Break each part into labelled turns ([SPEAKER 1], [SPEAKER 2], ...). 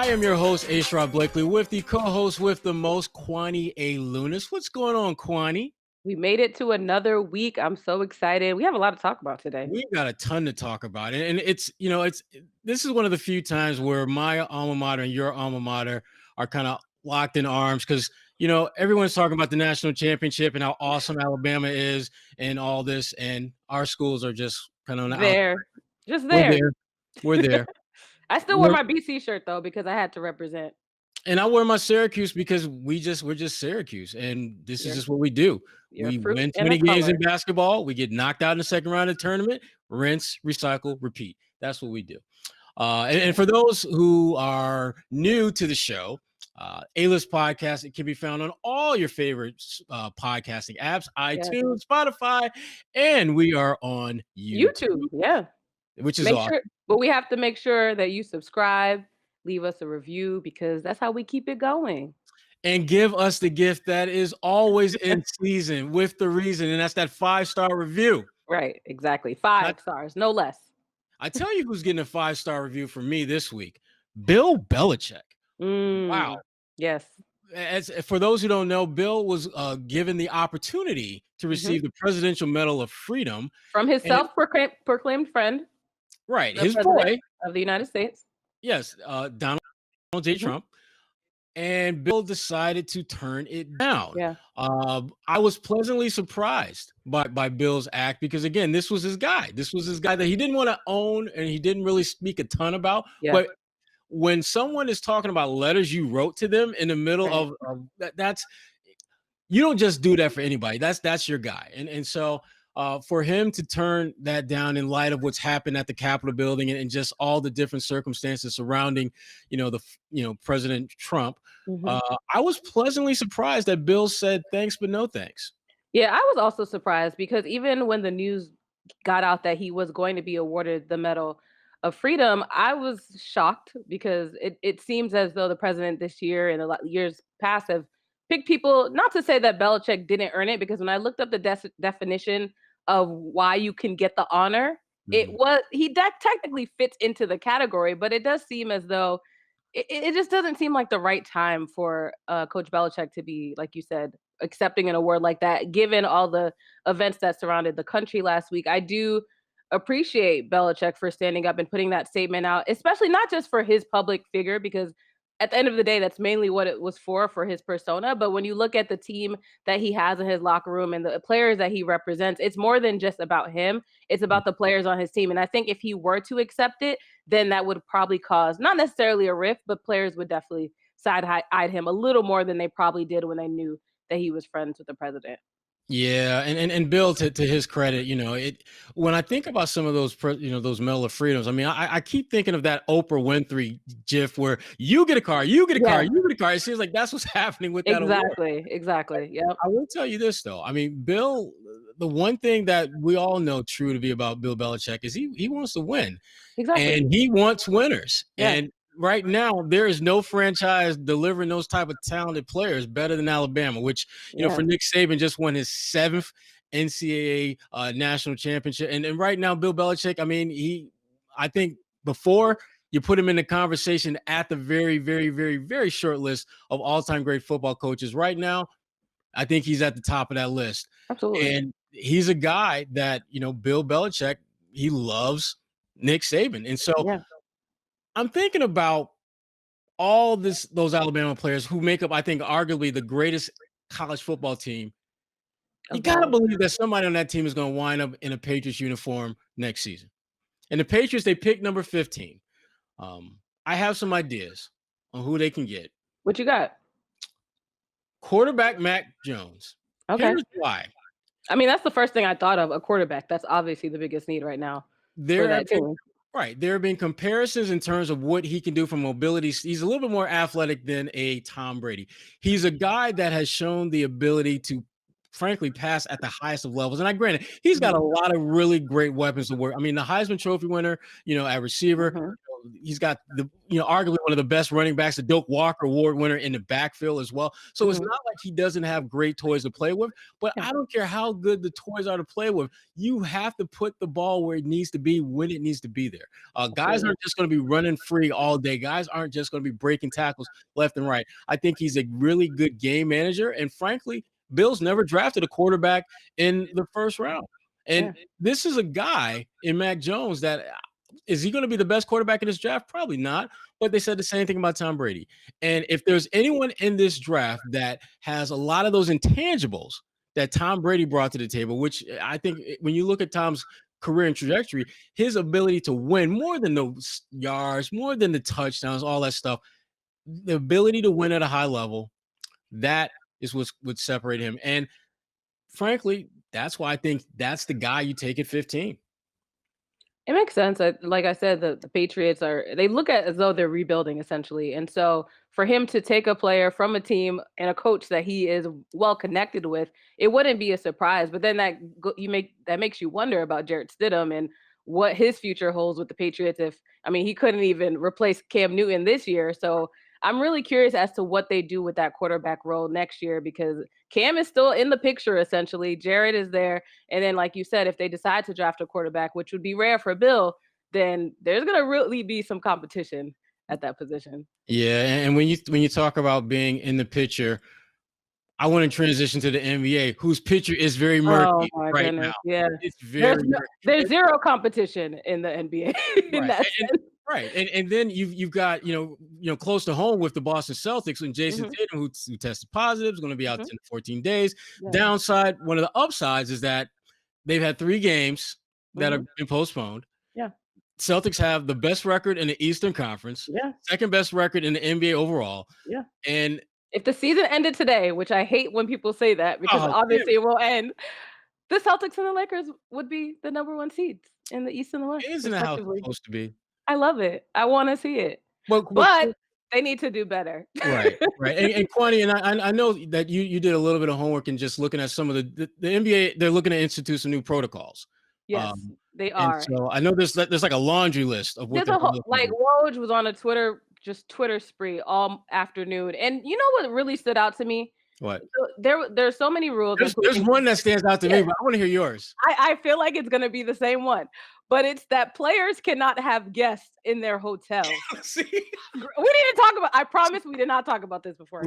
[SPEAKER 1] am your host, Sherrod Blakely, with the co-host with the most, Kwani A. Lunis. What's going on, Kwani?
[SPEAKER 2] We made it to another week. I'm so excited. We have a lot to talk about today.
[SPEAKER 1] We've got a ton to talk about. And this is one of the few times where my alma mater and your alma mater are kind of locked in arms because, everyone's talking about the national championship and how awesome Alabama is and all this. And our schools are just kind of
[SPEAKER 2] there. Just
[SPEAKER 1] We're
[SPEAKER 2] there.
[SPEAKER 1] there. We're there.
[SPEAKER 2] I still wear my BC shirt though because I had to represent.
[SPEAKER 1] And I wear my Syracuse because we're just Syracuse, and this is just what we do. We win 20 games in basketball. We get knocked out in the second round of the tournament. Rinse, recycle, repeat. That's what we do. And for those who are new to the show, A-List Podcast, it can be found on all your favorite podcasting apps, iTunes, Spotify, and we are on YouTube.
[SPEAKER 2] Yeah.
[SPEAKER 1] Which is awesome.
[SPEAKER 2] But we have to make sure that you subscribe, leave us a review, because that's how we keep it going.
[SPEAKER 1] And give us the gift that is always in season with the reason, and that's that 5-star review.
[SPEAKER 2] Right, exactly. 5 stars, no less.
[SPEAKER 1] I tell you who's getting a 5-star review from me this week. Bill Belichick. Wow.
[SPEAKER 2] Yes.
[SPEAKER 1] As for those who don't know, Bill was given the opportunity to receive the Presidential Medal of Freedom
[SPEAKER 2] from his self-proclaimed friend.
[SPEAKER 1] Right, his boy
[SPEAKER 2] of the United States.
[SPEAKER 1] Yes, Donald J. Trump. And Bill decided to turn it down.
[SPEAKER 2] Yeah.
[SPEAKER 1] I was pleasantly surprised by Bill's act because, again, this was his guy. This was his guy that he didn't want to own and he didn't really speak a ton about. Yeah. But when someone is talking about letters you wrote to them in the middle of that's you don't just do that for anybody. That's your guy. And so for him to turn that down in light of what's happened at the Capitol building and just all the different circumstances surrounding, President Trump, I was pleasantly surprised that Bill said thanks, but no thanks.
[SPEAKER 2] Yeah, I was also surprised because even when the news got out that he was going to be awarded the Medal of Freedom, I was shocked because it seems as though the president this year and the years past have picked people, not to say that Belichick didn't earn it, because when I looked up the definition of why you can get the honor, he technically fits into the category, but it does seem as though it just doesn't seem like the right time for Coach Belichick to be, like you said, accepting an award like that, given all the events that surrounded the country last week. I do appreciate Belichick for standing up and putting that statement out, especially not just for his public figure, because at the end of the day, that's mainly what it was for his persona. But when you look at the team that he has in his locker room and the players that he represents, it's more than just about him. It's about the players on his team. And I think if he were to accept it, then that would probably cause not necessarily a rift, but players would definitely side-eyed him a little more than they probably did when they knew that he was friends with the president.
[SPEAKER 1] Yeah, and Bill, to his credit, when I think about some of those, those Medal of Freedoms, I mean, I keep thinking of that Oprah Winfrey gif where you get a car, you get a car, you get a car. It seems like that's what's happening with that award.
[SPEAKER 2] Exactly. Yeah.
[SPEAKER 1] I will tell you this though. I mean, Bill, the one thing that we all know true to be about Bill Belichick is he wants to win.
[SPEAKER 2] Exactly.
[SPEAKER 1] And he wants winners.
[SPEAKER 2] Yeah.
[SPEAKER 1] And right now, there is no franchise delivering those type of talented players better than Alabama, which, for Nick Saban just won his 7th NCAA national championship. And right now, Bill Belichick, I mean, I think before you put him in the conversation at the very, very, very, very short list of all-time great football coaches. Right now, I think he's at the top of that list.
[SPEAKER 2] Absolutely.
[SPEAKER 1] And he's a guy that, Bill Belichick, he loves Nick Saban. And so I'm thinking about all those Alabama players who make up, I think, arguably the greatest college football team. You got to believe that somebody on that team is going to wind up in a Patriots uniform next season. And the Patriots, they picked number 15. I have some ideas on who they can get.
[SPEAKER 2] What you got?
[SPEAKER 1] Quarterback Mac Jones.
[SPEAKER 2] Okay.
[SPEAKER 1] Here's why.
[SPEAKER 2] I mean, that's the first thing I thought of, a quarterback. That's obviously the biggest need right now for that team.
[SPEAKER 1] Right. There have been comparisons in terms of what he can do from mobility. He's a little bit more athletic than a Tom Brady. He's a guy that has shown the ability to, frankly, pass at the highest of levels. And granted, he's got a lot of really great weapons to work. I mean, the Heisman Trophy winner, at receiver, he's got arguably one of the best running backs, the Doak Walker Award winner in the backfield as well. So it's not like he doesn't have great toys to play with, but I don't care how good the toys are to play with. You have to put the ball where it needs to be when it needs to be there. Guys aren't just going to be running free all day. Guys aren't just going to be breaking tackles left and right. I think he's a really good game manager. And frankly, Bills never drafted a quarterback in the first round. And this is a guy in Mac Jones that is he going to be the best quarterback in this draft? Probably not. But they said the same thing about Tom Brady. And if there's anyone in this draft that has a lot of those intangibles that Tom Brady brought to the table, which I think when you look at Tom's career and trajectory, his ability to win more than the yards, more than the touchdowns, all that stuff, the ability to win at a high level, that is what would separate him. And frankly, that's why I think that's the guy you take at 15.
[SPEAKER 2] It makes sense. Like I said, the Patriots they look at as though they're rebuilding essentially. And so for him to take a player from a team and a coach that he is well connected with, it wouldn't be a surprise. But then that makes you wonder about Jarrett Stidham and what his future holds with the Patriots. He couldn't even replace Cam Newton this year. So I'm really curious as to what they do with that quarterback role next year, because Cam is still in the picture, essentially. Jared is there. And then, like you said, if they decide to draft a quarterback, which would be rare for Bill, then there's going to really be some competition at that position.
[SPEAKER 1] Yeah. And when you talk about being in the picture, I want to transition to the NBA, whose picture is very murky right now.
[SPEAKER 2] Yeah.
[SPEAKER 1] It's very murky.
[SPEAKER 2] There's zero competition in the NBA.
[SPEAKER 1] Right. And then you've got, close to home with the Boston Celtics and Jason Tatum, who tested positive, is going to be out 10 to 14 days. Yeah. Downside, one of the upsides is that they've had 3 games that have been postponed.
[SPEAKER 2] Yeah.
[SPEAKER 1] Celtics have the best record in the Eastern Conference.
[SPEAKER 2] Yeah.
[SPEAKER 1] Second best record in the NBA overall.
[SPEAKER 2] Yeah.
[SPEAKER 1] And
[SPEAKER 2] if the season ended today, which I hate when people say that, because obviously it will end, the Celtics and the Lakers would be the number 1 seeds in the East and the West.
[SPEAKER 1] Isn't that how it's supposed to be?
[SPEAKER 2] I love it. I want to see it. But they need to do better.
[SPEAKER 1] Right. And Kwani, and I know that you did a little bit of homework and just looking at some of the NBA, they're looking to institute some new protocols.
[SPEAKER 2] Yes, they are.
[SPEAKER 1] So I know there's like a laundry list of what
[SPEAKER 2] like Woj was on a Twitter spree all afternoon. And you know what really stood out to me?
[SPEAKER 1] What?
[SPEAKER 2] So there's so many rules.
[SPEAKER 1] There's one that stands out to me, but I want to hear yours.
[SPEAKER 2] I feel like it's going to be the same one, but it's that players cannot have guests in their hotel.
[SPEAKER 1] See?
[SPEAKER 2] We need to talk about, I promise we did not talk about this before.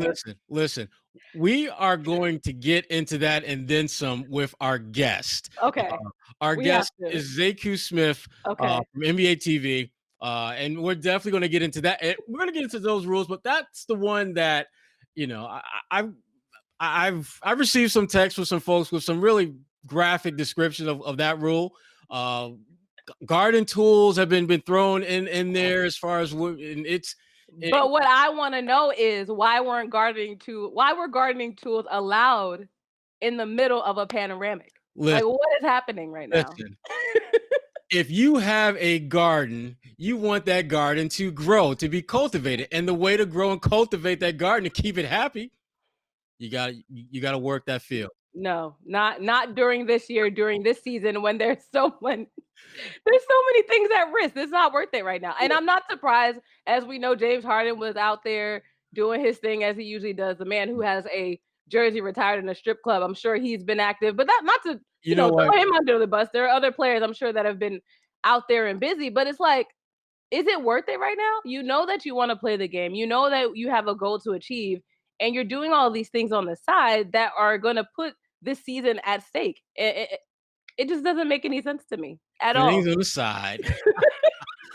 [SPEAKER 1] Listen, we are going to get into that and then some with our guest.
[SPEAKER 2] Okay.
[SPEAKER 1] Our guest is Sekou Smith from NBA TV. And we're definitely going to get into that. And we're going to get into those rules, but that's the one that, I've received some texts from some folks with some really graphic description of that rule. Garden tools have been thrown in there as far as
[SPEAKER 2] but what I want to know is why were gardening tools allowed in the middle of a panoramic? Like, what is happening right now?
[SPEAKER 1] If you have a garden, you want that garden to grow, to be cultivated. And the way to grow and cultivate that garden to keep it happy, you gotta work that field.
[SPEAKER 2] No, not during this year, during this season, when there's so many things at risk. It's not worth it right now. And I'm not surprised, as we know, James Harden was out there doing his thing as he usually does. The man who has a jersey retired in a strip club. I'm sure he's been active, but not to throw him under the bus. There are other players I'm sure that have been out there and busy, but it's like, is it worth it right now? You know that you want to play the game. You know that you have a goal to achieve, and you're doing all these things on the side that are going to put this season at stake. It just doesn't make any sense to me at all.
[SPEAKER 1] Things on the side.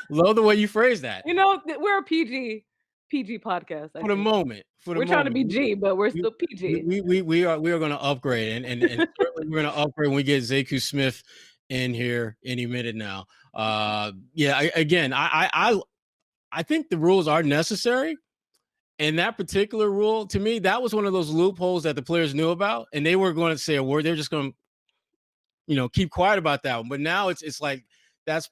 [SPEAKER 1] Love the way you phrase that.
[SPEAKER 2] We're a PG podcast.
[SPEAKER 1] For the moment.
[SPEAKER 2] We're trying to be G, but we're still PG.
[SPEAKER 1] We are going to upgrade, and certainly we're going to upgrade when we get Sekou Smith in here any minute now. I think the rules are necessary. And that particular rule, to me, that was one of those loopholes that the players knew about, and they were going to say a word. They're just going to, keep quiet about that one. But now it's like that's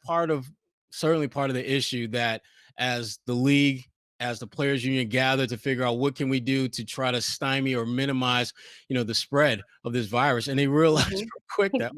[SPEAKER 1] certainly part of the issue that as the league, as the players union gather to figure out what can we do to try to stymie or minimize, the spread of this virus, and they realized real quick that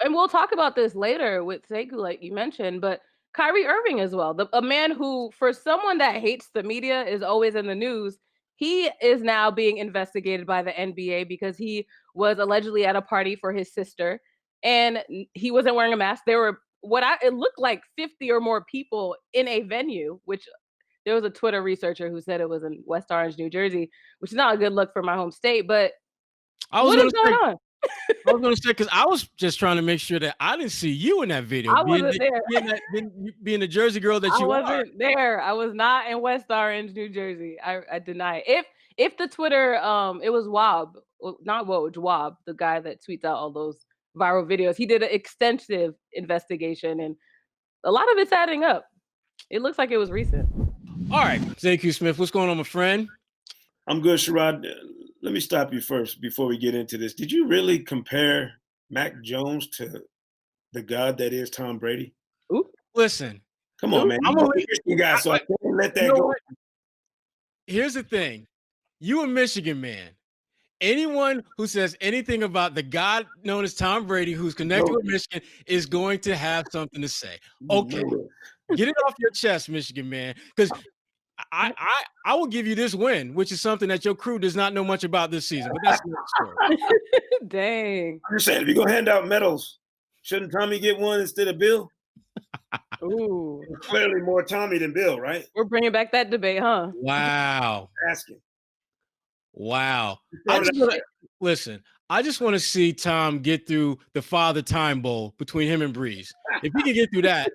[SPEAKER 2] and we'll talk about this later with Sekou, like you mentioned, but Kyrie Irving as well. A man who, for someone that hates the media, is always in the news. He is now being investigated by the NBA because he was allegedly at a party for his sister and he wasn't wearing a mask. There were it looked like 50 or more people in a venue, which there was a Twitter researcher who said it was in West Orange, New Jersey, which is not a good look for my home state. But what is going on?
[SPEAKER 1] I was going to say, because I was just trying to make sure that I didn't see you in that video.
[SPEAKER 2] I wasn't there.
[SPEAKER 1] Being the Jersey girl that you are.
[SPEAKER 2] I wasn't there. I was not in West Orange, New Jersey. I deny it. If the Twitter, it was Wob, not Woj, Wob, the guy that tweets out all those viral videos. He did an extensive investigation, and a lot of it's adding up. It looks like it was recent.
[SPEAKER 1] All right, Sekou Smith, what's going on, my friend?
[SPEAKER 3] I'm good, Sherrod. Let me stop you first before we get into this. Did you really compare Mac Jones to the god that is Tom Brady?
[SPEAKER 1] Ooh. Listen.
[SPEAKER 3] Come on, man. I'm a Michigan guy, so I can't let that go.
[SPEAKER 1] Here's the thing. You a Michigan man. Anyone who says anything about the god known as Tom Brady, who's connected with Michigan, is going to have something to say. Okay. Get it off your chest, Michigan man. Because I will give you this win, which is something that your crew does not know much about this season, but that's another story.
[SPEAKER 2] Dang.
[SPEAKER 3] I'm just saying, if you're gonna hand out medals, shouldn't Tommy get one instead of Bill?
[SPEAKER 2] Ooh.
[SPEAKER 3] Clearly more Tommy than Bill, right?
[SPEAKER 2] We're bringing back that debate, huh?
[SPEAKER 1] Wow.
[SPEAKER 3] Asking.
[SPEAKER 1] Wow. I just want to see Tom get through the Father Time Bowl between him and Breeze. If he can get through that,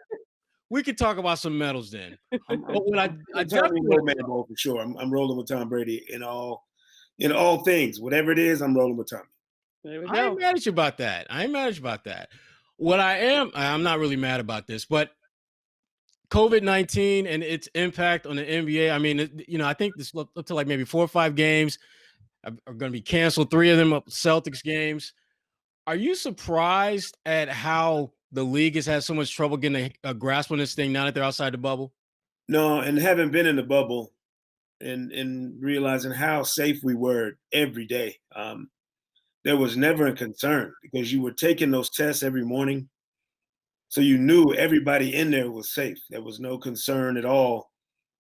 [SPEAKER 1] we could talk about some medals then. But what I definitely
[SPEAKER 3] for sure. I'm rolling with Tom Brady in all things. Whatever it is, I'm rolling with Tommy.
[SPEAKER 2] There we go.
[SPEAKER 1] I ain't mad at you about that. What I'm not really mad about this, but COVID-19 and its impact on the NBA. I mean, I think this up to like maybe 4 or 5 games are going to be canceled. 3 of them are Celtics games. Are you surprised at how the league has had so much trouble getting a grasp on this thing now that they're outside the bubble?
[SPEAKER 3] No, and having been in the bubble and realizing how safe we were every day, there was never a concern because you were taking those tests every morning. So you knew everybody in there was safe. There was no concern at all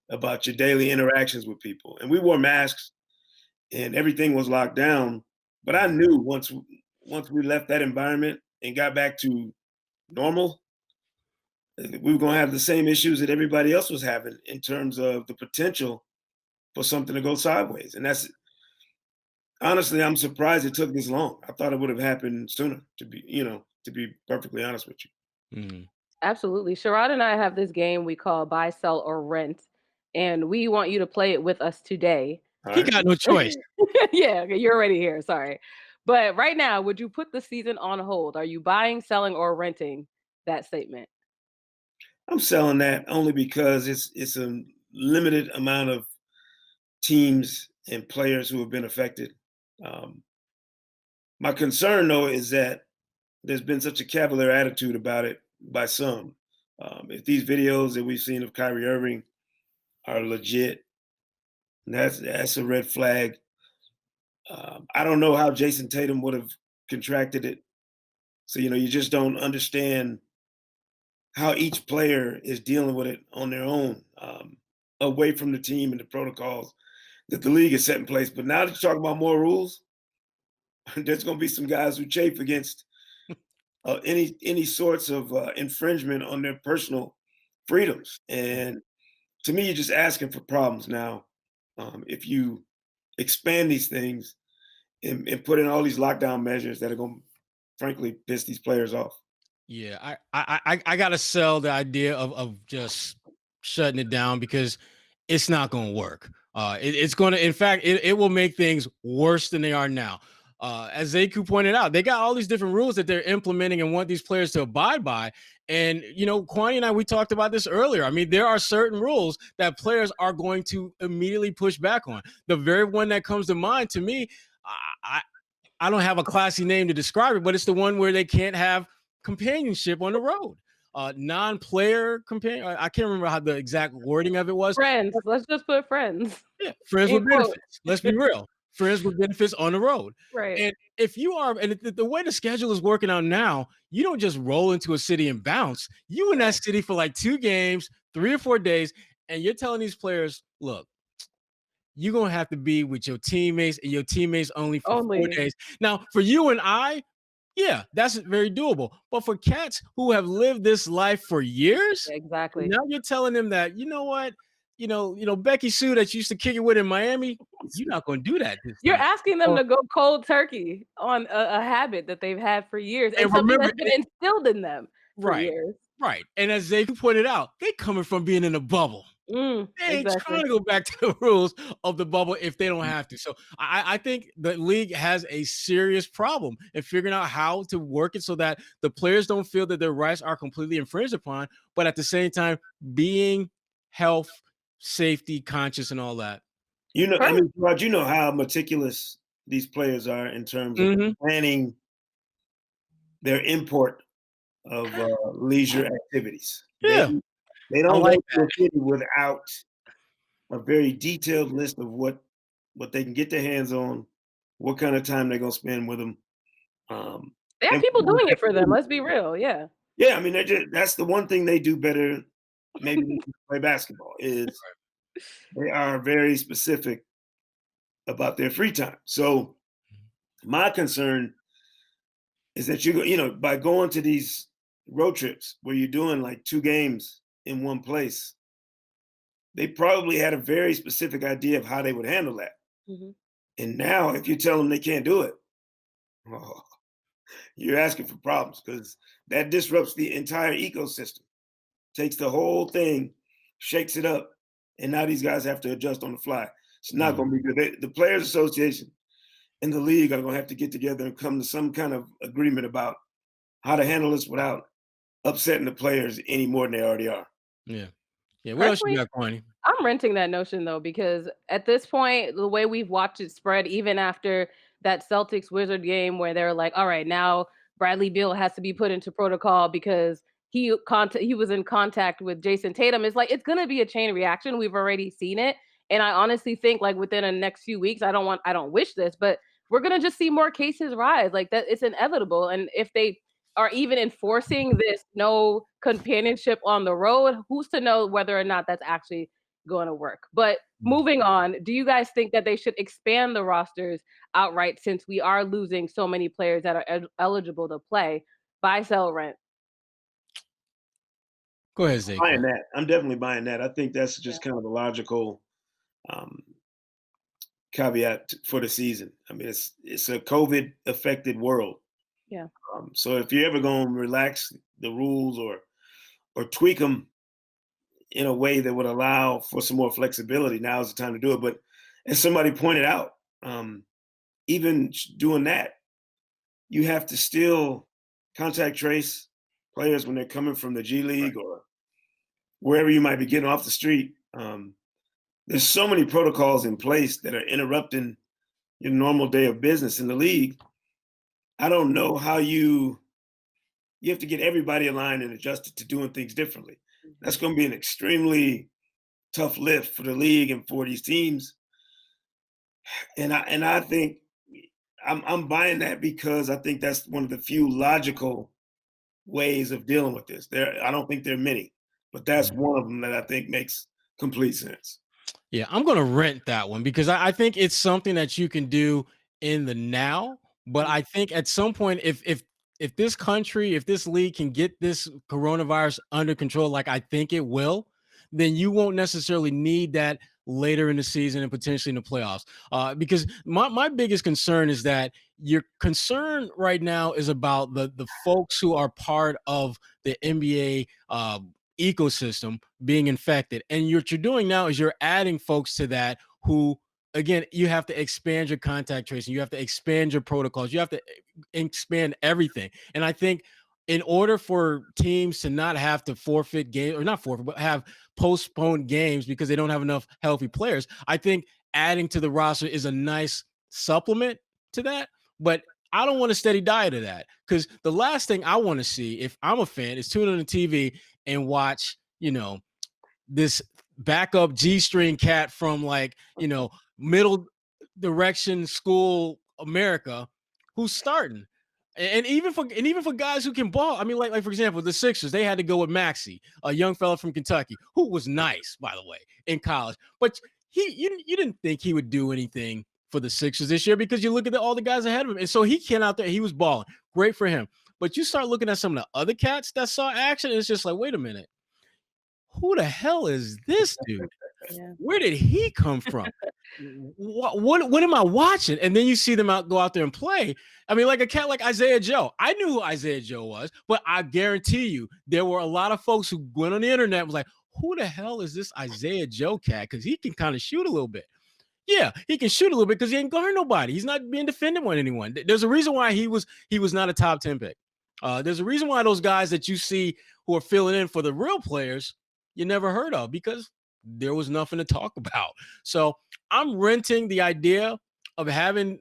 [SPEAKER 3] about your daily interactions with people. And we wore masks and everything was locked down. But I knew once we left that environment and got back to normal, we were going to have the same issues that everybody else was having in terms of the potential for something to go sideways. And that's, honestly, I'm surprised it took this long. I thought it would have happened sooner, to be perfectly honest with you.
[SPEAKER 1] Mm-hmm.
[SPEAKER 2] Absolutely. Sherrod and I have this game we call buy, sell, or rent, and we want you to play it with us today.
[SPEAKER 1] He got no choice.
[SPEAKER 2] Yeah, okay, you're already here. Sorry. But right now, would you put the season on hold? Are you buying, selling, or renting that statement?
[SPEAKER 3] I'm selling that only because it's a limited amount of teams and players who have been affected. My concern, though, is that there's been such a cavalier attitude about it by some. If these videos that we've seen of Kyrie Irving are legit, that's a red flag. I don't know how Jason Tatum would have contracted it. So, you just don't understand how each player is dealing with it on their own, away from the team and the protocols that the league has set in place. But now that you talk about more rules, there's going to be some guys who chafe against any sorts of infringement on their personal freedoms. And to me, you're just asking for problems now. If you expand these things and put in all these lockdown measures that are going to, frankly, piss these players off.
[SPEAKER 1] Yeah, I gotta sell the idea of just shutting it down because it's not going to work. It's going to, in fact, it will make things worse than they are now. As Sekou pointed out, they got all these different rules that they're implementing and want these players to abide by. And, Kwani and I, we talked about this earlier. I mean, there are certain rules that players are going to immediately push back on. The very one that comes to mind to me, I don't have a classy name to describe it, but it's the one where they can't have companionship on the road. Non-player companion. I can't remember how the exact wording of it was.
[SPEAKER 2] Friends. Let's just put friends.
[SPEAKER 1] Yeah, friends with benefits. Let's be real. friends with benefits on the road.
[SPEAKER 2] Right.
[SPEAKER 1] And if you are, and the way the schedule is working out now, you don't just roll into a city and bounce. You in that city for like 2 games, 3 or 4 days, and you're telling these players, look, you're going to have to be with your teammates and your teammates only for 4 days. Now, for you and I, yeah, that's very doable. But for cats who have lived this life for years,
[SPEAKER 2] exactly.
[SPEAKER 1] Now you're telling them that, you know what, Becky Sue that you used to kick it with in Miami, you're not going to do that.
[SPEAKER 2] You're asking them to go cold turkey on a habit that they've had for years, and something that's been instilled in them for years.
[SPEAKER 1] Right. And as they pointed out, they coming from being in a bubble. They ain't trying to go back to the rules of the bubble if they don't have to. So I think the league has a serious problem in figuring out how to work it so that the players don't feel that their rights are completely infringed upon, but at the same time being health, safety conscious and all that.
[SPEAKER 3] Rod, you know how meticulous these players are in terms of planning their import of leisure activities.
[SPEAKER 1] Yeah.
[SPEAKER 3] They don't like to city without a very detailed list of what they can get their hands on, what kind of time they're gonna spend with them.
[SPEAKER 2] They have people doing it for them. Let's be real. Yeah.
[SPEAKER 3] Yeah, I mean, that's the one thing they do better. Maybe they can play basketball is they are very specific about their free time. So my concern is that by going to these road trips where you're doing like 2 games in one place, they probably had a very specific idea of how they would handle that. And now if you tell them they can't do it, you're asking for problems because that disrupts the entire ecosystem, takes the whole thing, shakes it up, and now these guys have to adjust on the fly. It's not going to be good. The Players Association and the league are going to have to get together and come to some kind of agreement about how to handle this without upsetting the players any more than they already are.
[SPEAKER 1] Yeah. Yeah. What else you got, Kwani?
[SPEAKER 2] I'm renting that notion though, because at this point, the way we've watched it spread, even after that Celtics Wizard game where they're like, all right, now Bradley Beal has to be put into protocol because he was in contact with Jason Tatum. It's like, it's going to be a chain reaction. We've already seen it. And I honestly think like within the next few weeks, I don't wish this, but we're going to just see more cases rise like that. It's inevitable. And if they are even enforcing this no companionship on the road, who's to know whether or not that's actually going to work. But moving on, do you guys think that they should expand the rosters outright since we are losing so many players that are eligible to play? Buy, sell, rent.
[SPEAKER 1] Go ahead, Zach.
[SPEAKER 3] Buying that. I'm definitely buying that. I think that's just kind of a logical caveat for the season. I mean, it's a COVID affected world.
[SPEAKER 2] Yeah.
[SPEAKER 3] So if you're ever going to relax the rules or tweak them in a way that would allow for some more flexibility, now is the time to do it. But as somebody pointed out, even doing that, you have to still contact trace players when they're coming from the G League or wherever you might be getting off the street. There's so many protocols in place that are interrupting your normal day of business in the league. I don't know how you have to get everybody aligned and adjusted to doing things differently. That's going to be an extremely tough lift for the league and for these teams. And I think I'm buying that because I think that's one of the few logical ways of dealing with this. I don't think there are many, but that's one of them that I think makes complete sense.
[SPEAKER 1] Yeah, I'm going to rent that one because I think it's something that you can do in the now. But I think at some point, if this country, if this league can get this coronavirus under control, like I think it will, then you won't necessarily need that later in the season and potentially in the playoffs. Because my biggest concern is that your concern right now is about the folks who are part of the NBA ecosystem being infected. And what you're doing now is you're adding folks to that who, again, you have to expand your contact tracing. You have to expand your protocols. You have to expand everything. And I think in order for teams to not have to forfeit games, or not forfeit, but have postponed games because they don't have enough healthy players, I think adding to the roster is a nice supplement to that. But I don't want a steady diet of that, because the last thing I want to see, if I'm a fan, is tune on the TV and watch, this backup G-string cat from middle direction school America who's starting. And even for guys who can ball, I mean, like for example, the Sixers, they had to go with Maxey, a young fella from Kentucky, who was nice, by the way, in college. But you didn't think he would do anything for the Sixers this year because you look at all the guys ahead of him. And so he came out there, he was balling. Great for him. But you start looking at some of the other cats that saw action, and it's just like, wait a minute. Who the hell is this dude? Yeah. Where did he come from? What am I watching? And then you see them go out there and play. I mean, like a cat like Isaiah Joe. I knew who Isaiah Joe was, but I guarantee you there were a lot of folks who went on the internet and was like, who the hell is this Isaiah Joe cat? Because he can kind of shoot a little bit. Yeah, he can shoot a little bit because he ain't guarding nobody. He's not being defended by anyone. There's a reason why he was not a top 10 pick. There's a reason why those guys that you see who are filling in for the real players you never heard of because there was nothing to talk about. So I'm renting the idea of adding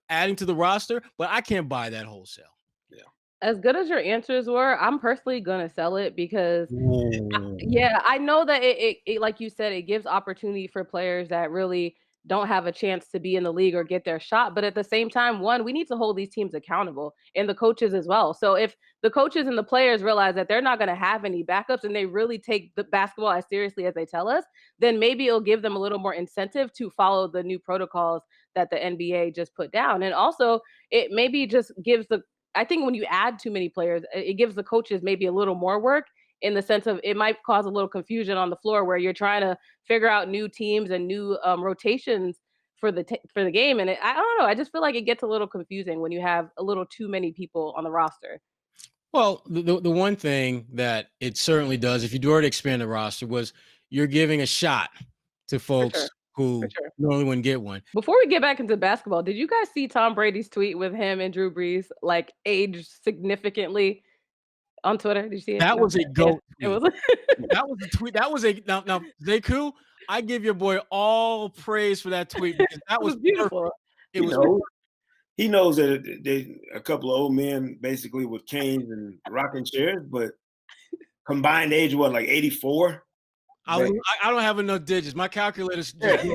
[SPEAKER 1] to the roster, but I can't buy that wholesale. Yeah.
[SPEAKER 2] As good as your answers were, I'm personally going to sell it because I know that it like you said, it gives opportunity for players that really don't have a chance to be in the league or get their shot. But at the same time, we need to hold these teams accountable and the coaches as well. So if the coaches and the players realize that they're not going to have any backups and they really take the basketball as seriously as they tell us, then maybe it'll give them a little more incentive to follow the new protocols that the NBA just put down. And also it maybe just gives I think when you add too many players, it gives the coaches maybe a little more work in the sense of it might cause a little confusion on the floor where you're trying to figure out new teams and new rotations for the game. And I don't know. I just feel like it gets a little confusing when you have a little too many people on the roster.
[SPEAKER 1] Well, the one thing that it certainly does, if you do already expand the roster, was you're giving a shot to folks who normally wouldn't get one.
[SPEAKER 2] Before we get back into basketball, did you guys see Tom Brady's tweet with him and Drew Brees like aged significantly on Twitter? Did you see it?
[SPEAKER 1] That was a goat. Yeah, it was. That was a tweet. That was now Sekou, I give your boy all praise for that tweet because that was
[SPEAKER 2] beautiful.
[SPEAKER 3] It was. He knows that they a couple of old men basically with canes and rocking chairs, but combined age like 84.
[SPEAKER 1] I don't have enough digits. My calculator's
[SPEAKER 3] he's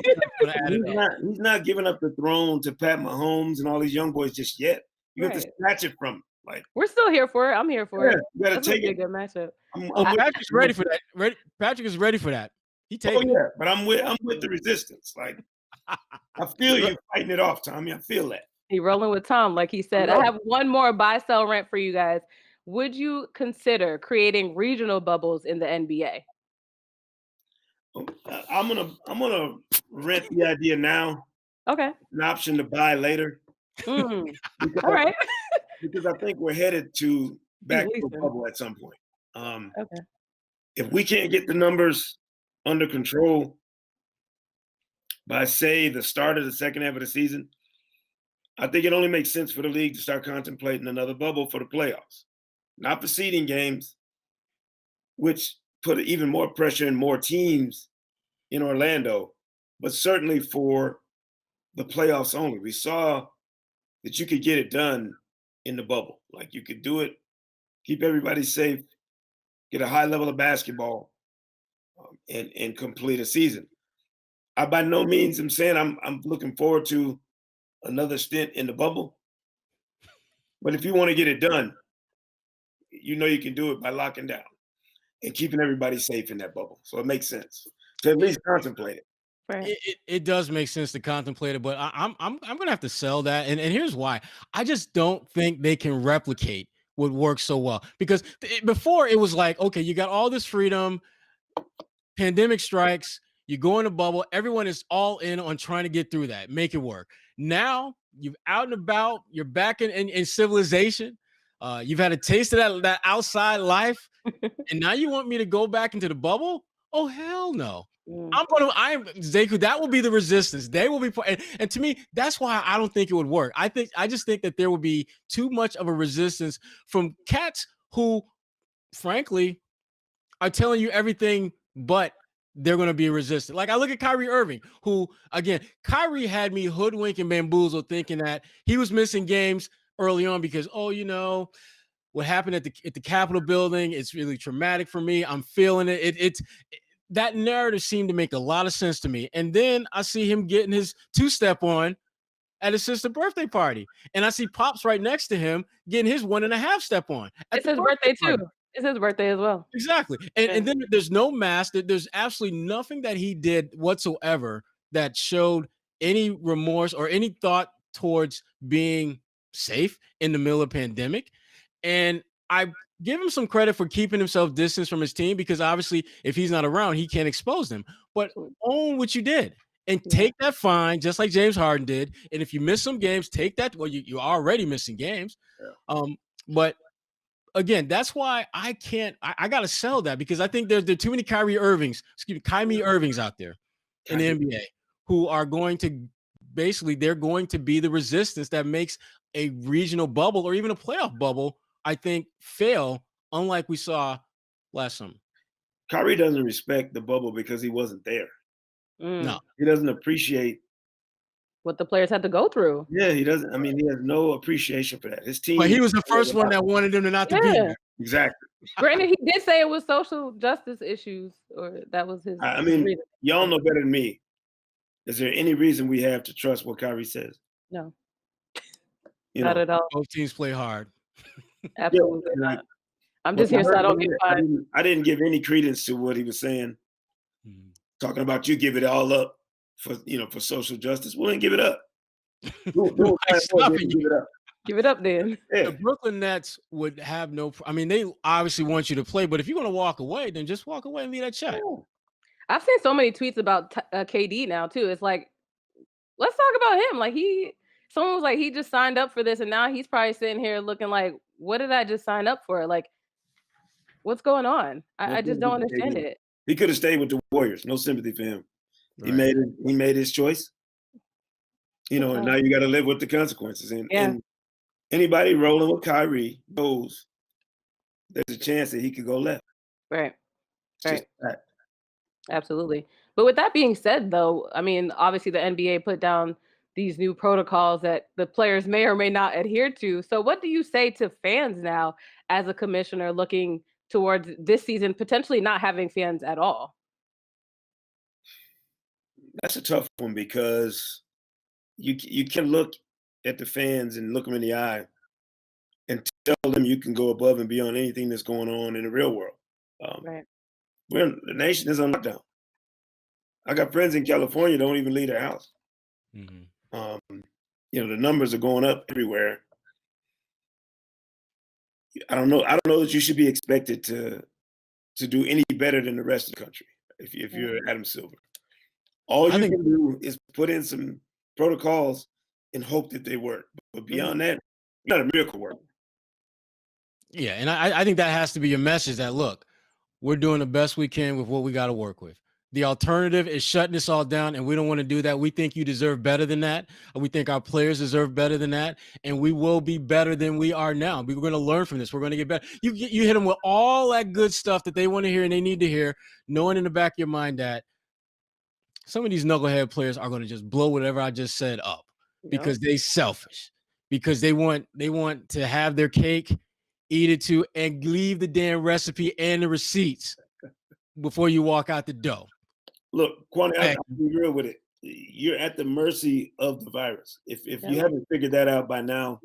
[SPEAKER 3] not giving up the throne to Pat Mahomes and all these young boys just yet. You have to snatch it from him. Like
[SPEAKER 2] we're still here for it. I'm here for it.
[SPEAKER 3] You gotta take it.
[SPEAKER 2] A good matchup.
[SPEAKER 1] Patrick's ready for that. Patrick is ready for that. He takes
[SPEAKER 3] it. But I'm with the resistance. Like I feel you fighting it off, Tommy. I feel that.
[SPEAKER 2] He rolling with Tom, like he said. I have one more buy-sell rant for you guys. Would you consider creating regional bubbles in the NBA?
[SPEAKER 3] I'm gonna rent the idea now.
[SPEAKER 2] Okay.
[SPEAKER 3] An option to buy later.
[SPEAKER 2] All right.
[SPEAKER 3] Because I think we're headed back to a bubble at some point.
[SPEAKER 2] Okay.
[SPEAKER 3] If we can't get the numbers under control by, say, the start of the second half of the season, I think it only makes sense for the league to start contemplating another bubble for the playoffs. Not for seeding games, which put even more pressure and more teams in Orlando, but certainly for the playoffs only. We saw that you could get it done in the bubble. Like you could do it, keep everybody safe, get a high level of basketball, and complete a season. I by no means am saying I'm looking forward to another stint in the bubble. But if you want to get it done, you know you can do it by locking down and keeping everybody safe in that bubble. So it makes sense to at least contemplate it.
[SPEAKER 2] Right.
[SPEAKER 1] It does make sense to contemplate it, but I'm gonna have to sell that, and here's why. I just don't think they can replicate what works so well because before it was like, okay, you got all this freedom, pandemic strikes, you go in a bubble, everyone is all in on trying to get through that, make it work. Now you're out and about, you're back in civilization. You've had a taste of that outside life, and now you want me to go back into the bubble? Oh hell no! Sekou. That will be the resistance. They will be, and to me, that's why I don't think it would work. I just think that there will be too much of a resistance from cats who, frankly, are telling you everything, but they're going to be resistant. Like I look at Kyrie Irving, who again, Kyrie had me hoodwinked and bamboozled, thinking that he was missing games early on because, what happened at the Capitol building, it's really traumatic for me. I'm feeling it. that narrative seemed to make a lot of sense to me. And then I see him getting his two-step on at his sister's birthday party. And I see Pops right next to him getting his 1.5 step on.
[SPEAKER 2] It's his birthday too. It's his birthday as well.
[SPEAKER 1] Exactly. And then there's no mask. There's absolutely nothing that he did whatsoever that showed any remorse or any thought towards being safe in the middle of a pandemic. And I give him some credit for keeping himself distance from his team, because obviously if he's not around, he can't expose them. But own what you did and take that fine, just like James Harden did. And if you miss some games, take that. Well, you're already missing games. But again, that's why I can't. I got to sell that, because I think there are too many Kyrie Irvings out there in the NBA who are going to they're going to be the resistance that makes a regional bubble or even a playoff bubble, I think, fail, unlike we saw last summer.
[SPEAKER 3] Kyrie doesn't respect the bubble because he wasn't there.
[SPEAKER 1] No,
[SPEAKER 3] he doesn't appreciate
[SPEAKER 2] what the players had to go through.
[SPEAKER 3] Yeah, he doesn't. I mean, he has no appreciation for that. His team.
[SPEAKER 1] But he was the first one that wanted him to not to be there.
[SPEAKER 3] Exactly.
[SPEAKER 2] Granted, he did say it was social justice issues, or that was his.
[SPEAKER 3] I mean, y'all know better than me. Is there any reason we have to trust what Kyrie says?
[SPEAKER 2] No.
[SPEAKER 3] Not
[SPEAKER 2] at all.
[SPEAKER 1] Both teams play hard.
[SPEAKER 2] Absolutely not. I'm just here so I don't get fined.
[SPEAKER 3] I didn't give any credence to what he was saying. Talking about you give it all up for social justice. Well, then give it up.
[SPEAKER 2] Give it up then.
[SPEAKER 3] Yeah.
[SPEAKER 1] The Brooklyn Nets would have no. I mean, they obviously want you to play, but if you're going to walk away, then just walk away and leave that check.
[SPEAKER 2] I've seen so many tweets about KD now too. It's like, let's talk about him. Like someone was like, he just signed up for this, and now he's probably sitting here looking like, what did I just sign up for? Like, what's going on? I just don't understand it.
[SPEAKER 3] He could have stayed with the Warriors. No sympathy for him.
[SPEAKER 1] Right.
[SPEAKER 3] He made his choice. And now you got to live with the consequences. And anybody rolling with Kyrie knows there's a chance that he could go left.
[SPEAKER 2] Right. Absolutely. But with that being said, though, I mean, obviously the NBA put down these new protocols that the players may or may not adhere to. So what do you say to fans now as a commissioner looking towards this season, potentially not having fans at all?
[SPEAKER 3] That's a tough one, because you can look at the fans and look them in the eye and tell them you can go above and beyond anything that's going on in the real world. The nation is on lockdown. I got friends in California don't even leave their house. The numbers are going up everywhere. I don't know that you should be expected to do any better than the rest of the country if you're Adam Silver. All you can do is put in some protocols and hope that they work. But beyond that, you're not a miracle worker.
[SPEAKER 1] Yeah, and I think that has to be your message, that, look, we're doing the best we can with what we got to work with. The alternative is shutting this all down, and we don't want to do that. We think you deserve better than that. We think our players deserve better than that, and we will be better than we are now. We're going to learn from this. We're going to get better. You hit them with all that good stuff that they want to hear and they need to hear, knowing in the back of your mind that some of these knucklehead players are going to just blow whatever I just said up because they're selfish, because they want to have their cake, eat it too, and leave the damn recipe and the receipts before you walk out the door.
[SPEAKER 3] Look, Kwani, I'll be real with it. You're at the mercy of the virus. If you haven't figured that out by now,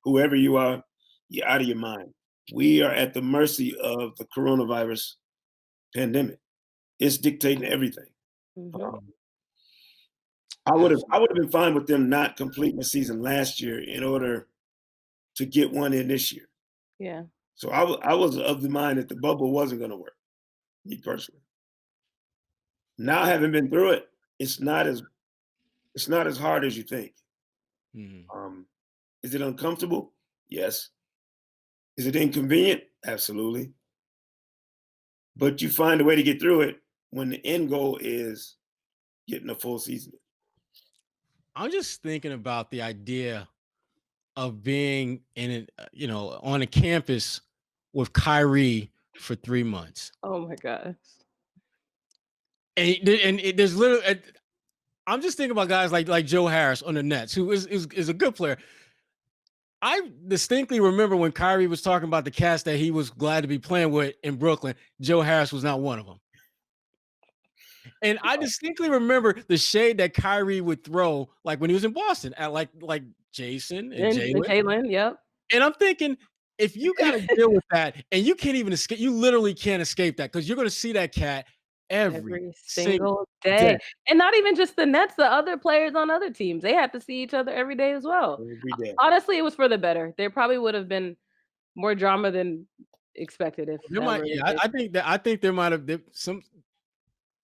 [SPEAKER 3] whoever you are, you're out of your mind. We are at the mercy of the coronavirus pandemic. It's dictating everything. I would have been fine with them not completing the season last year in order to get one in this year.
[SPEAKER 2] Yeah.
[SPEAKER 3] So I was of the mind that the bubble wasn't going to work. Me personally. Now, having been through it, it's not as hard as you think. Is it uncomfortable? Yes. Is it inconvenient? Absolutely. But you find a way to get through it when the end goal is getting a full season.
[SPEAKER 1] I'm just thinking about the idea of being on a campus with Kyrie for 3 months.
[SPEAKER 2] Oh my gosh.
[SPEAKER 1] And there's literally, I'm just thinking about guys like Joe Harris on the Nets, who is a good player. I distinctly remember when Kyrie was talking about the cast that he was glad to be playing with in Brooklyn. Joe Harris was not one of them. And I distinctly remember the shade that Kyrie would throw, like when he was in Boston, at like Jason and Jalen.
[SPEAKER 2] Jalen, yep.
[SPEAKER 1] And I'm thinking, if you got to deal with that, and you can't even escape, you literally can't escape that because you're going to see that cat every
[SPEAKER 2] single day. And not even just the Nets, the other players on other teams, they had to see each other every day as well.
[SPEAKER 3] Every day.
[SPEAKER 2] Honestly, it was for the better. There probably would have been more drama than expected if
[SPEAKER 1] there might, yeah, I think there might have been some.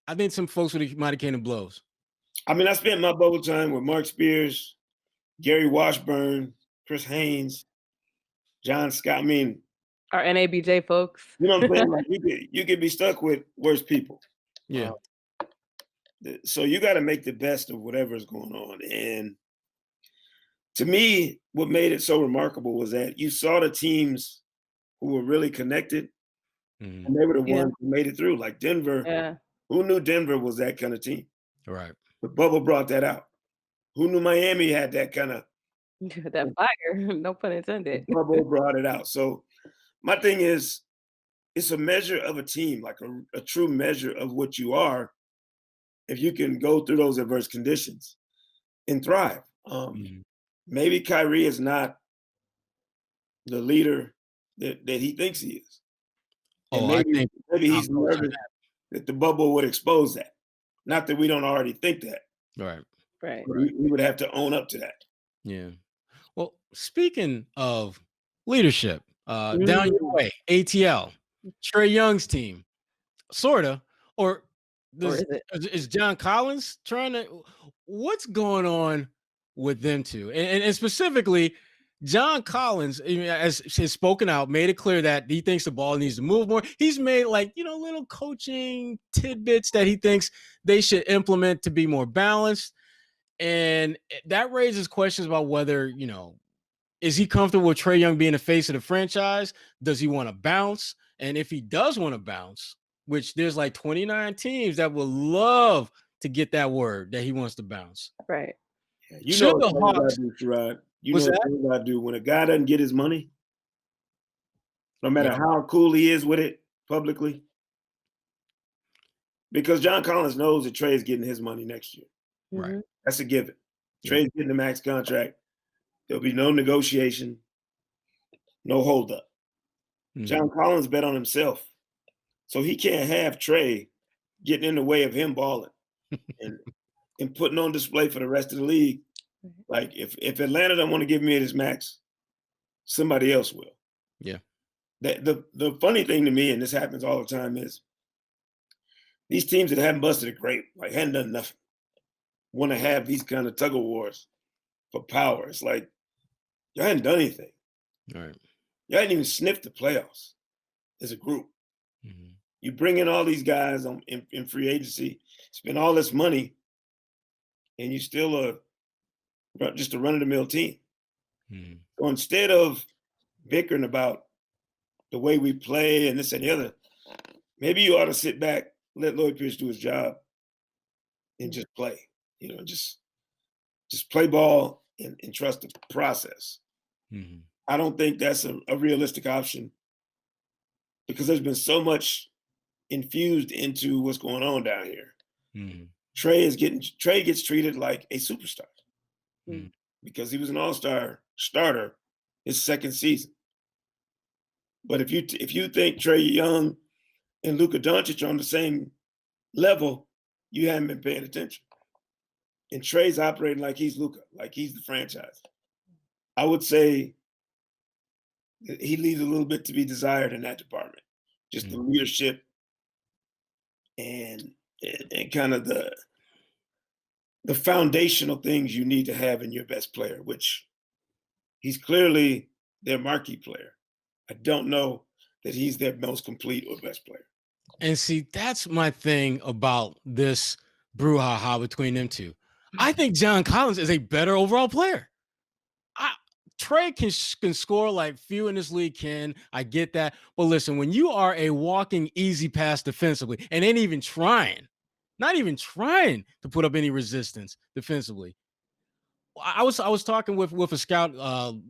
[SPEAKER 1] I think some folks might have came to blows.
[SPEAKER 3] I mean, I spent my bubble time with Mark Spears, Gary Washburn, Chris Haynes, John Scott. I mean,
[SPEAKER 2] our NABJ folks.
[SPEAKER 3] You know what I'm saying? Like you could be stuck with worse people.
[SPEAKER 1] Yeah.
[SPEAKER 3] So you got to make the best of whatever is going on. And to me, what made it so remarkable was that you saw the teams who were really connected, and they were the ones who made it through. Like Denver.
[SPEAKER 2] Yeah.
[SPEAKER 3] Who knew Denver was that kind of team?
[SPEAKER 1] Right.
[SPEAKER 3] The bubble brought that out. Who knew Miami had that kind of
[SPEAKER 2] that fire? No pun intended.
[SPEAKER 3] The bubble brought it out. So my thing is, it's a measure of a team, like a true measure of what you are, if you can go through those adverse conditions and thrive. Maybe Kyrie is not the leader that he thinks he is. And maybe he's nervous that the bubble would expose that. Not that we don't already think that.
[SPEAKER 1] Right.
[SPEAKER 3] We would have to own up to that.
[SPEAKER 1] Yeah. Well, speaking of leadership, down your way, ATL, Trae Young's team, sorta, or is John Collins trying to? What's going on with them two? And specifically, John Collins, as has spoken out, made it clear that he thinks the ball needs to move more. He's made little coaching tidbits that he thinks they should implement to be more balanced. And that raises questions about whether, is he comfortable with Trae Young being the face of the franchise? Does he want to bounce? And if he does want to bounce, which there's like 29 teams that would love to get that word that he wants to bounce.
[SPEAKER 2] Right.
[SPEAKER 3] Yeah, you know what I do, Sherrod. You know what I do. When a guy doesn't get his money, no matter how cool he is with it publicly, because John Collins knows that Trae is getting his money next year.
[SPEAKER 1] Right.
[SPEAKER 3] That's a given. Trae's getting the max contract. There'll be no negotiation, no holdup. John Collins bet on himself. So he can't have Trae getting in the way of him balling and putting on display for the rest of the league. Like if Atlanta don't want to give me this max, somebody else will.
[SPEAKER 1] Yeah.
[SPEAKER 3] The funny thing to me, and this happens all the time, is these teams that haven't busted a grape, like hadn't done nothing, want to have these kind of tug of wars for power. It's like, y'all hadn't done anything.
[SPEAKER 1] Right.
[SPEAKER 3] Y'all hadn't even sniffed the playoffs as a group. You bring in all these guys in free agency, spend all this money, and you still are just a run-of-the-mill team. So instead of bickering about the way we play and this and the other, maybe you ought to sit back, let Lloyd Pierce do his job, and just play. Just play ball and trust the process. I don't think that's a realistic option because there's been so much infused into what's going on down here. Trae gets treated like a superstar because he was an all-star starter his second season. But if you think Trae Young and Luka Doncic are on the same level, you haven't been paying attention. And Trae's operating like he's Luka, like he's the franchise. I would say he leaves a little bit to be desired in that department. Just the leadership and kind of the foundational things you need to have in your best player, which he's clearly their marquee player. I don't know that he's their most complete or best player.
[SPEAKER 1] And see, that's my thing about this brouhaha between them two. I think John Collins is a better overall player. Trae can score like few in this league can. I get that. But listen, when you are a walking easy pass defensively and ain't even trying, not even trying to put up any resistance defensively. I was talking with a scout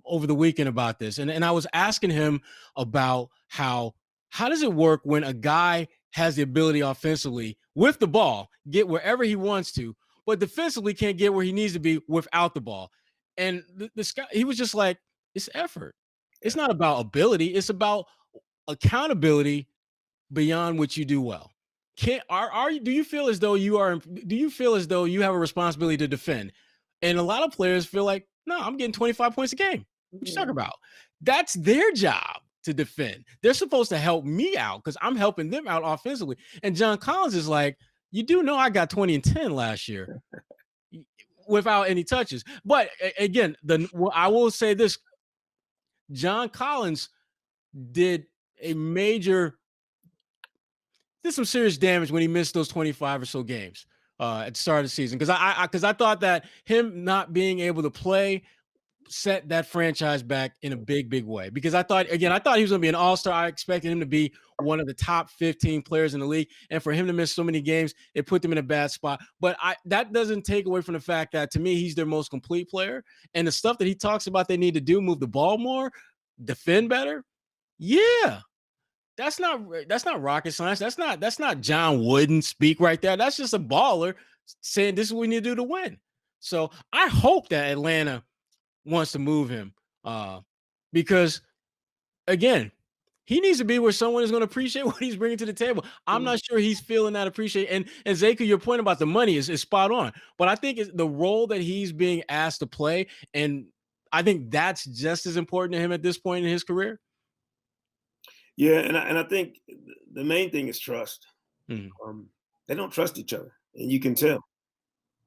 [SPEAKER 1] over the weekend about this, and I was asking him about how does it work when a guy has the ability offensively with the ball, get wherever he wants to, but defensively can't get where he needs to be without the ball. And this guy, he was just like, it's effort. It's not about ability. It's about accountability beyond what you do well. Do you feel as though you have a responsibility to defend? And a lot of players feel like, no, I'm getting 25 points a game. What you talking about? That's their job to defend. They're supposed to help me out because I'm helping them out offensively. And John Collins is like, you do know I got 20 and 10 last year without any touches. But again, I will say this: John Collins did some serious damage when he missed those 25 or so games at the start of the season. Because I thought that him not being able to play set that franchise back in a big way. Because I thought he was going to be an all-star. I expected him to be one of the top 15 players in the league. And for him to miss so many games, it put them in a bad spot. But that doesn't take away from the fact that, to me, he's their most complete player. And the stuff that he talks about they need to do, move the ball more, defend better. Yeah. That's not rocket science. That's not John Wooden speak right there. That's just a baller saying this is what we need to do to win. So I hope that Atlanta wants to move him because, again, he needs to be where someone is going to appreciate what he's bringing to the table. I'm not sure he's feeling that appreciation. And Sekou, your point about the money is spot on. But I think it's the role that he's being asked to play, and I think that's just as important to him at this point in his career.
[SPEAKER 3] Yeah, and I think the main thing is trust.
[SPEAKER 1] Mm-hmm.
[SPEAKER 3] They don't trust each other, and you can tell.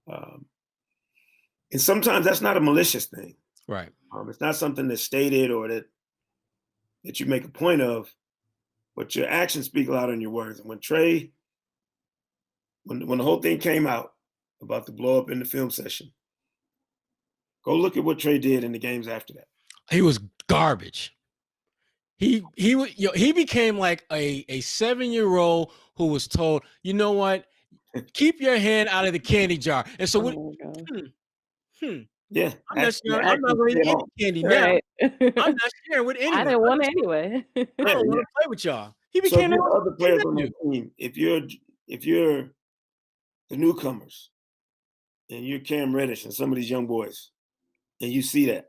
[SPEAKER 3] And sometimes that's not a malicious thing.
[SPEAKER 1] Right.
[SPEAKER 3] It's not something that's stated or that you make a point of, but your actions speak louder than your words. And when the whole thing came out about the blow up in the film session, go look at what Trey did in the games after that.
[SPEAKER 1] He was garbage. He became like a 7-year-old who was told, you know what, keep your hand out of the candy jar. And so
[SPEAKER 3] yeah,
[SPEAKER 1] I'm not going to eat any candy now. I'm not sharing with anyone.
[SPEAKER 2] I didn't want it anyway.
[SPEAKER 1] I don't want to play with y'all. He
[SPEAKER 3] So
[SPEAKER 1] became
[SPEAKER 3] other players on the team. If you're the newcomers and you're Cam Reddish and some of these young boys, and you see that,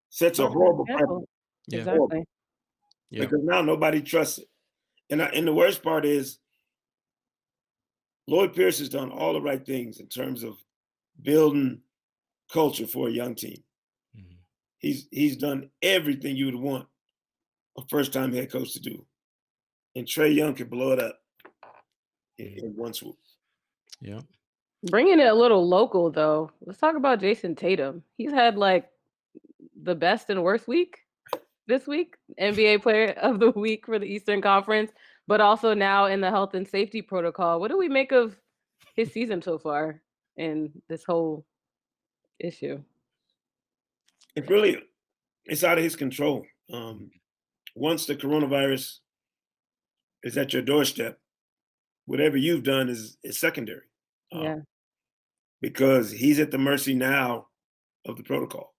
[SPEAKER 3] sets a horrible precedent.
[SPEAKER 1] Yeah.
[SPEAKER 2] Exactly.
[SPEAKER 1] Yeah.
[SPEAKER 3] Because now nobody trusts it. And the worst part is Lloyd Pierce has done all the right things in terms of building culture for a young team.
[SPEAKER 1] Mm-hmm.
[SPEAKER 3] He's done everything you would want a first-time head coach to do. And Trae Young could blow it up in one swoop.
[SPEAKER 1] Yeah.
[SPEAKER 2] Bringing it a little local, though, let's talk about Jason Tatum. He's had like the best and worst week this week, NBA Player of the Week for the Eastern Conference, but also now in the health and safety protocol. What do we make of his season so far in this whole issue?
[SPEAKER 3] It's out of his control. Once the coronavirus is at your doorstep, whatever you've done is secondary. Because he's at the mercy now of the protocol.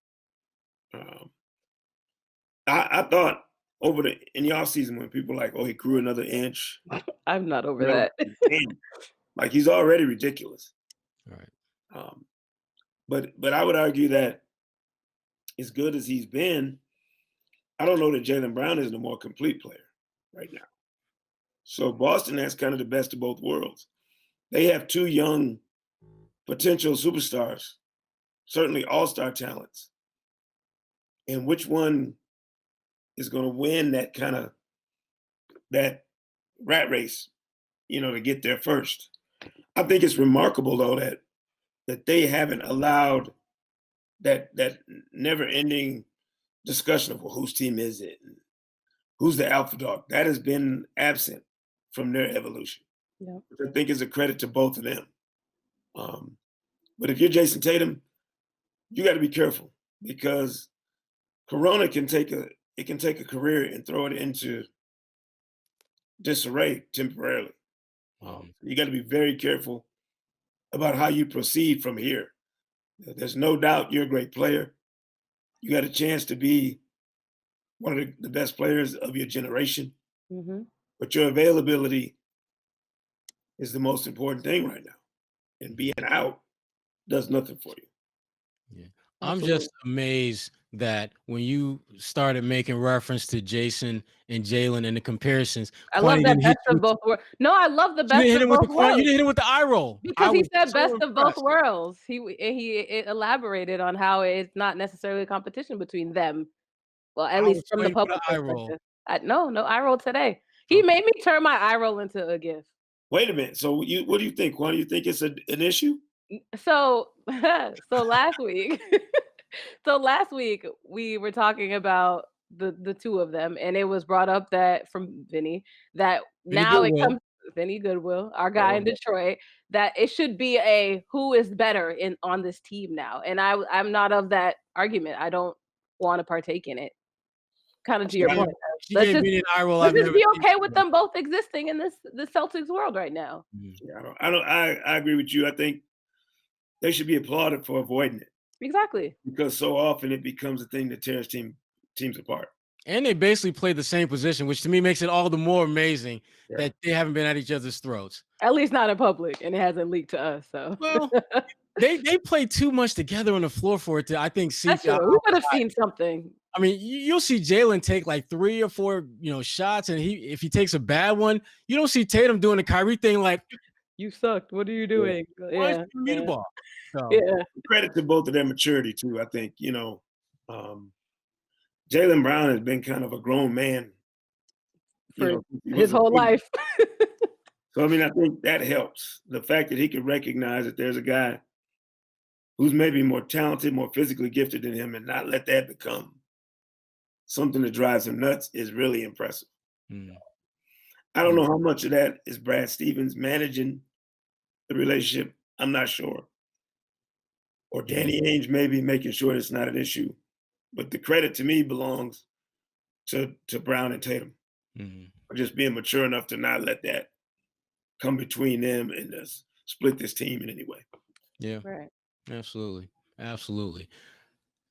[SPEAKER 3] I thought in the offseason when people were like, oh, he grew another inch.
[SPEAKER 2] I'm not over that.
[SPEAKER 3] Like he's already ridiculous.
[SPEAKER 1] Right.
[SPEAKER 3] But I would argue that as good as he's been, I don't know that Jaylen Brown is the more complete player right now. So Boston has kind of the best of both worlds. They have two young potential superstars, certainly all-star talents. And which one is going to win that rat race, to get there first? I think it's remarkable, though, that they haven't allowed that never-ending discussion of, well, whose team is it? Who's the alpha dog? That has been absent from their evolution.
[SPEAKER 2] Yeah.
[SPEAKER 3] Which I think is a credit to both of them. But if you're Jason Tatum, you got to be careful because Corona can take a career and throw it into disarray temporarily. You got to be very careful about how you proceed from here. There's no doubt you're a great player. You got a chance to be one of the best players of your generation.
[SPEAKER 2] Mm-hmm.
[SPEAKER 3] But your availability is the most important thing right now. And being out does nothing for you.
[SPEAKER 1] Yeah. I'm just amazed that when you started making reference to Jason and Jalen and the comparisons,
[SPEAKER 2] I love that best of both worlds. No, I love the best of both worlds.
[SPEAKER 1] You didn't hit him with the eye roll.
[SPEAKER 2] Because he said best of both worlds. He elaborated on how it's not necessarily a competition between them. Well, at least from the public perspective. No eye roll today. He made me turn my eye roll into a GIF.
[SPEAKER 3] Wait a minute. So what do you think? Why do you think it's an issue?
[SPEAKER 2] So last week, we were talking about the two of them, and it was brought up that from Vinny that now it comes Vinny Goodwill, our guy in Detroit, that it should be a who is better on this team now. And I'm not of that argument. I don't want to partake in it. Kind of to your point. Let's just be okay with them both existing in the Celtics world right now.
[SPEAKER 3] Yeah, I agree with you. I think they should be applauded for avoiding it.
[SPEAKER 2] Exactly.
[SPEAKER 3] Because so often it becomes a thing that tears teams apart.
[SPEAKER 1] And they basically play the same position, which to me makes it all the more amazing that they haven't been at each other's throats.
[SPEAKER 2] At least not in public, and it hasn't leaked to us. So
[SPEAKER 1] well, they play too much together on the floor for it to, I think, see.
[SPEAKER 2] We would have seen something.
[SPEAKER 1] I mean, you'll see Jalen take like 3 or 4, shots, and if he takes a bad one, you don't see Tatum doing the Kyrie thing like,
[SPEAKER 2] "You sucked. What are you doing?"
[SPEAKER 1] Yeah. The ball. So,
[SPEAKER 3] credit to both of their maturity too. I think Jaylen Brown has been kind of a grown man
[SPEAKER 2] for his whole life.
[SPEAKER 3] So I mean, I think that helps. The fact that he can recognize that there's a guy who's maybe more talented, more physically gifted than him, and not let that become something that drives him nuts is really impressive. I don't know how much of that is Brad Stevens managing the relationship. I'm not sure. Or Danny Ainge maybe making sure it's not an issue. But the credit to me belongs to Brown and Tatum. For just being mature enough to not let that come between them and split this team in any way.
[SPEAKER 1] Yeah. Right. Absolutely.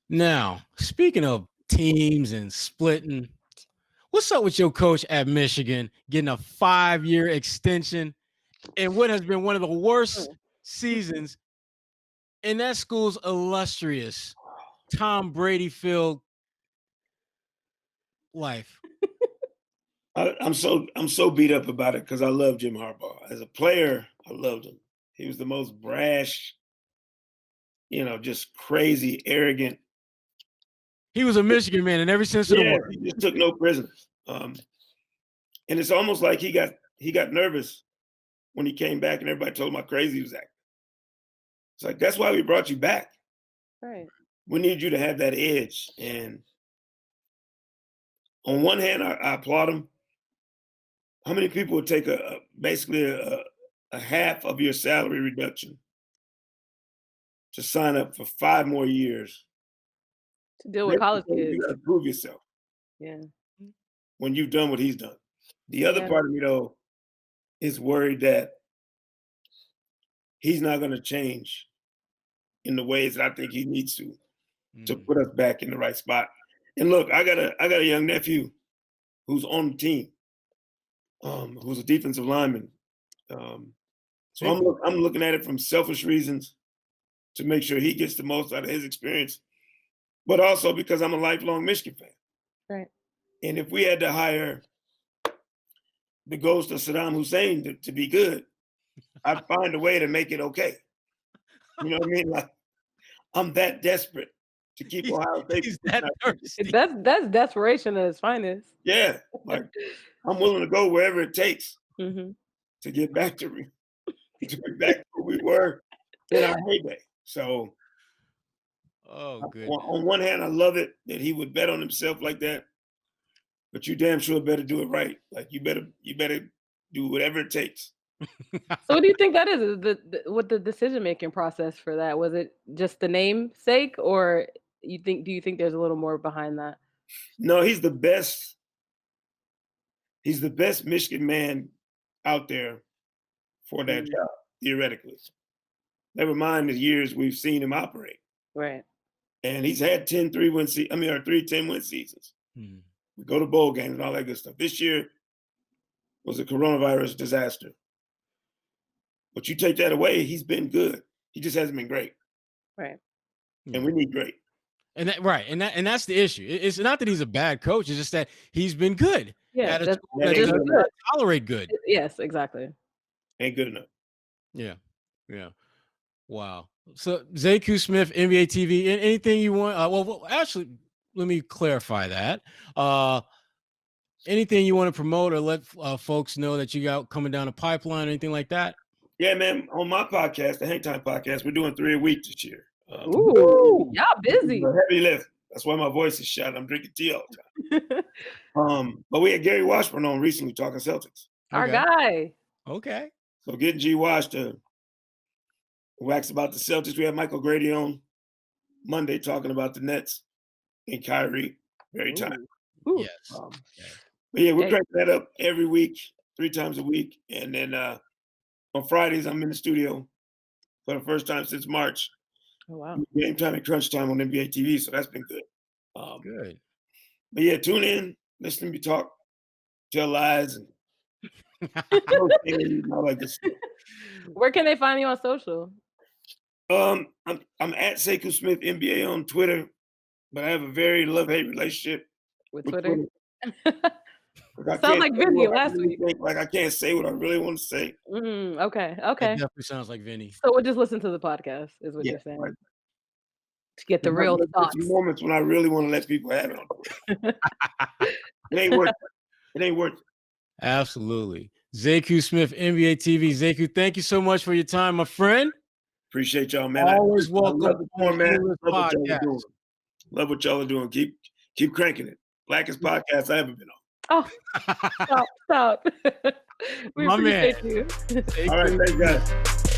[SPEAKER 1] Now, speaking of teams and splitting, what's up with your coach at Michigan getting a 5-year extension in what has been one of the worst seasons in that school's illustrious Tom Brady-filled life?
[SPEAKER 3] I'm so beat up about it because I love Jim Harbaugh. As a player, I loved him. He was the most brash, just crazy, arrogant.
[SPEAKER 1] He was a Michigan man in every sense of the word.
[SPEAKER 3] He just took no prisoners. And it's almost like he got nervous when he came back and everybody told him how crazy he was acting. It's like, that's why we brought you back.
[SPEAKER 2] Right.
[SPEAKER 3] We need you to have that edge. And on one hand, I applaud him. How many people would take basically a half of your salary reduction to sign up for 5 more years?
[SPEAKER 2] To deal with college kids.
[SPEAKER 3] You got to prove yourself.
[SPEAKER 2] Yeah.
[SPEAKER 3] When you've done what he's done. The other part of me, though, is worried that he's not going to change in the ways that I think he needs to put us back in the right spot. And look, I got a young nephew who's on the team, who's a defensive lineman. So I'm looking at it from selfish reasons to make sure he gets the most out of his experience, but also because I'm a lifelong Michigan fan.
[SPEAKER 2] Right.
[SPEAKER 3] And if we had to hire the ghost of Saddam Hussein to be good, I'd find a way to make it okay. You know what I mean? Like, I'm that desperate to keep Ohio State.
[SPEAKER 2] That's desperation at its finest.
[SPEAKER 3] Yeah, like I'm willing to go wherever it takes to get back to where we were in our heyday. So, on one hand, I love it that he would bet on himself like that, but you damn sure better do it right. Like you better do whatever it takes.
[SPEAKER 2] So what do you think that is? What the decision-making process for that? Was it just the namesake, or do you think there's a little more behind that?
[SPEAKER 3] No, he's the best. He's the best Michigan man out there for that job, theoretically. Never mind the years we've seen him operate.
[SPEAKER 2] Right.
[SPEAKER 3] And he's had 3 10-win seasons. We go to bowl games and all that good stuff. This year was a coronavirus disaster. But you take that away, he's been good. He just hasn't been great.
[SPEAKER 2] Right.
[SPEAKER 3] And we need great.
[SPEAKER 1] And that's the issue. It's not that he's a bad coach. It's just that he's been good.
[SPEAKER 2] Yeah,
[SPEAKER 1] at a
[SPEAKER 2] that's
[SPEAKER 1] school that
[SPEAKER 2] just
[SPEAKER 1] doesn't
[SPEAKER 2] good.
[SPEAKER 1] tolerate good.
[SPEAKER 2] Yes, exactly.
[SPEAKER 3] Ain't good enough.
[SPEAKER 1] Yeah. Wow. So Sekou Smith, NBA TV. Anything you want? Well, actually, let me clarify that. Anything you want to promote or let folks know that you got coming down the pipeline, anything like that?
[SPEAKER 3] Yeah, man. On my podcast, the Hang Time Podcast, we're doing 3 a week this year.
[SPEAKER 2] Ooh, y'all busy.
[SPEAKER 3] Heavy lift. That's why my voice is shot. I'm drinking tea all the time. But we had Gary Washburn on recently talking Celtics.
[SPEAKER 2] Our guy.
[SPEAKER 1] Okay.
[SPEAKER 3] So getting G Wash to wax about the Celtics. We have Michael Grady on Monday talking about the Nets and Kyrie. Very time.
[SPEAKER 1] Yes.
[SPEAKER 3] But yeah, we're cranking that up every week, 3 times a week. And then on Fridays, I'm in the studio for the first time since March.
[SPEAKER 2] Oh, wow.
[SPEAKER 3] Game time and crunch time on NBA TV. So that's been good.
[SPEAKER 1] Good.
[SPEAKER 3] But yeah, tune in, listen to me talk, tell lies, and all like this.
[SPEAKER 2] Where can they find you on social?
[SPEAKER 3] I'm at Sekou Smith NBA on Twitter, but I have a very love-hate relationship
[SPEAKER 2] with Twitter.
[SPEAKER 3] Sounds
[SPEAKER 2] like Vinny last week.
[SPEAKER 3] Like I can't say what I really want to say.
[SPEAKER 2] Okay.
[SPEAKER 1] That definitely sounds like Vinny.
[SPEAKER 2] So we'll just listen to the podcast, is what you're saying. Right. To get the real thoughts.
[SPEAKER 3] Moments when I really want to let people have it on Twitter. It ain't worth it. It ain't worth it.
[SPEAKER 1] Absolutely. Sekou Smith, NBA TV. Sekou, thank you so much for your time, my friend.
[SPEAKER 3] Appreciate y'all, man.
[SPEAKER 1] Always welcome.
[SPEAKER 3] Love what y'all are doing. Keep cranking it. Blackest podcast I ever been on.
[SPEAKER 2] Oh, stop. We appreciate you.
[SPEAKER 3] All right, thanks, guys.